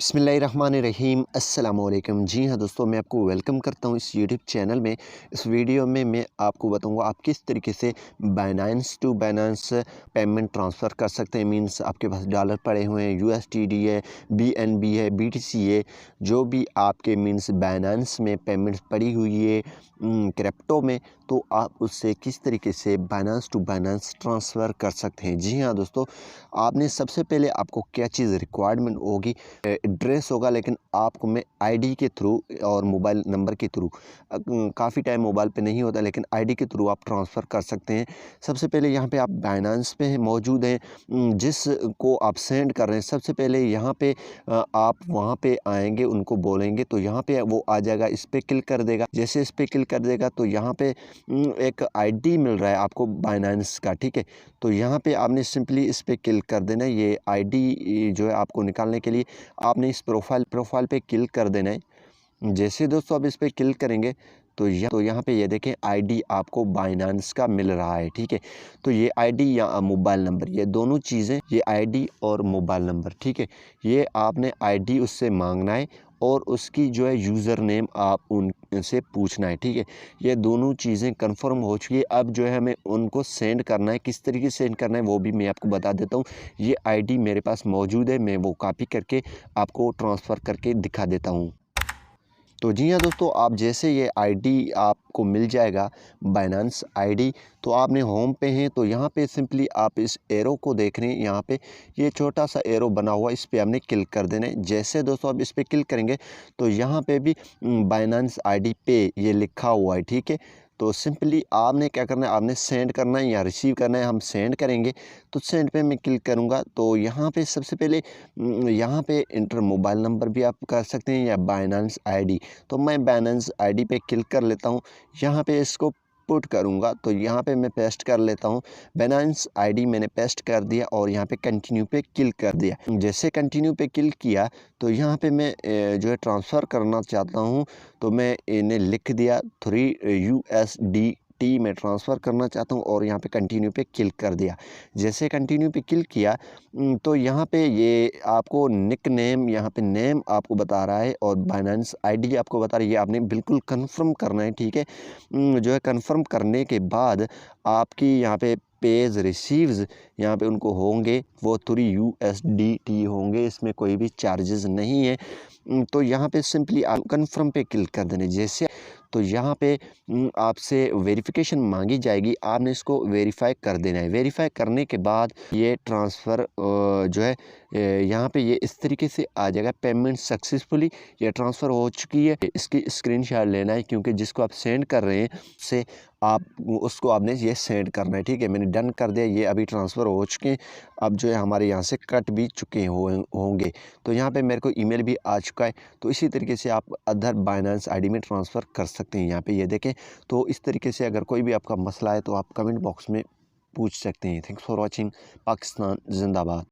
बिस्मिल्लाहिर्रहमानिर्रहीम अस्सलामुअलैकुम। जी हाँ दोस्तों, मैं आपको वेलकम करता हूँ इस यूट्यूब चैनल में। इस वीडियो में मैं आपको बताऊँगा आप किस तरीके से Binance to Binance payment transfer कर सकते हैं। मींस आपके पास डॉलर पड़े हुए हैं, यूएसडीटी है, बीएनबी है, बीटीसी है, जो भी आपके मींस बाइनेंस में पेमेंट्स पड़ी हुई है क्रिप्टो में, तो आप उससे किस तरीके से बाइनेंस टू बाइनेंस ट्रांसफ़र कर सकते हैं। जी हाँ दोस्तों, आपने सबसे पहले आपको क्या चीज़ रिक्वायरमेंट होगी, एड्रेस होगा, लेकिन आपको मैं आईडी के थ्रू और मोबाइल नंबर के थ्रू काफ़ी टाइम मोबाइल पे नहीं होता, लेकिन आईडी के थ्रू आप ट्रांसफ़र कर सकते हैं। सबसे पहले यहाँ पे आप बाइनेंस पे मौजूद हैं, जिस को आप सेंड कर रहे हैं, सबसे पहले यहाँ पे आप वहाँ पे आएंगे, उनको बोलेंगे तो यहाँ पे वो आ जाएगा। इस पर क्लिक कर देगा। जैसे इस पर क्लिक कर देगा तो यहाँ पे एक आईडी मिल रहा है आपको बाइनेंस का, ठीक है। तो यहाँ पे आपने सिंपली इस पर क्लिक कर देना है। ये आईडी जो है आपको निकालने के लिए आपने इस प्रोफाइल पे क्लिक कर देना है। जैसे दोस्तों आप इस पे क्लिक करेंगे तो यहाँ पे ये देखें आईडी आपको बाइनेंस का मिल रहा है, ठीक है। तो ये आईडी या मोबाइल नंबर, ये दोनों चीज़ें, ये आईडी और मोबाइल नंबर, ठीक है, ये आपने आईडी उससे मांगना है और उसकी जो है यूज़र नेम आप उनसे पूछना है, ठीक है। ये दोनों चीज़ें कंफर्म हो चुकी है। अब जो है हमें उनको सेंड करना है। किस तरीके से सेंड करना है वो भी मैं आपको बता देता हूँ। ये आईडी मेरे पास मौजूद है, मैं वो कॉपी करके आपको ट्रांसफ़र करके दिखा देता हूँ। तो जी हाँ दोस्तों, आप जैसे ये आईडी आपको मिल जाएगा बाइनेंस आईडी, तो आपने होम पे हैं तो यहाँ पे सिंपली आप इस एरो को देख रहे हैं, यहाँ पे ये छोटा सा एरो बना हुआ है, इस पे आपने क्लिक कर देना है। जैसे दोस्तों आप इस पे क्लिक करेंगे तो यहाँ पे भी बाइनेंस आईडी पे ये लिखा हुआ है, ठीक है। तो सिंपली आपने क्या करना है, आपने सेंड करना है या रिसीव करना है। हम सेंड करेंगे तो सेंड पे मैं क्लिक करूँगा तो यहाँ पे सबसे पहले यहाँ पे इंटर मोबाइल नंबर भी आप कर सकते हैं या बाइनेंस आईडी। तो मैं बाइनेंस आईडी पे क्लिक कर लेता हूँ। यहाँ पे इसको पुट करूँगा तो यहाँ पे मैं पेस्ट कर लेता हूँ। बाइनेंस आईडी मैंने पेस्ट कर दिया और यहाँ पे कंटिन्यू पे क्लिक कर दिया। जैसे कंटिन्यू पे क्लिक किया तो यहाँ पे मैं जो है ट्रांसफ़र करना चाहता हूँ, तो मैं इन्हें लिख दिया 3 USDT में ट्रांसफ़र करना चाहता हूँ और यहाँ पे कंटिन्यू पे क्लिक कर दिया। जैसे कंटिन्यू पे क्लिक किया तो यहाँ पे ये आपको निक नेम, यहाँ पे नेम आपको बता रहा है और बाइनेंस आईडी आपको बता रही है। आपने बिल्कुल कंफर्म करना है, ठीक है। जो है कंफर्म करने के बाद आपकी यहाँ पे पेज रिसीव्स यहाँ पे उनको होंगे, वो 3 USDT होंगे, इसमें कोई भी चार्जेस नहीं है। तो यहाँ पे सिंपली आप कंफर्म पे क्लिक कर देना। जैसे तो यहाँ पे आपसे वेरिफिकेशन मांगी जाएगी, आपने इसको वेरीफाई कर देना है। वेरीफाई करने के बाद ये ट्रांसफ़र जो है यहाँ पे ये इस तरीके से आ जाएगा, पेमेंट सक्सेसफुली ये ट्रांसफ़र हो चुकी है। इसकी स्क्रीनशॉट लेना है क्योंकि जिसको आप सेंड कर रहे हैं से आप उसको आपने ये सेंड करना है, ठीक है। मैंने डन कर दिया, ये अभी ट्रांसफ़र हो चुके हैं। अब जो है हमारे यहाँ से कट भी चुके होंगे। तो यहाँ पे मेरे को ईमेल भी आ चुका है। तो इसी तरीके से आप अदर बाइनेंस आईडी में ट्रांसफ़र कर सकते हैं। यहाँ पे ये देखें। तो इस तरीके से अगर कोई भी आपका मसला है तो आप कमेंट बॉक्स में पूछ सकते हैं। Thanks for watching. पाकिस्तान जिंदाबाद।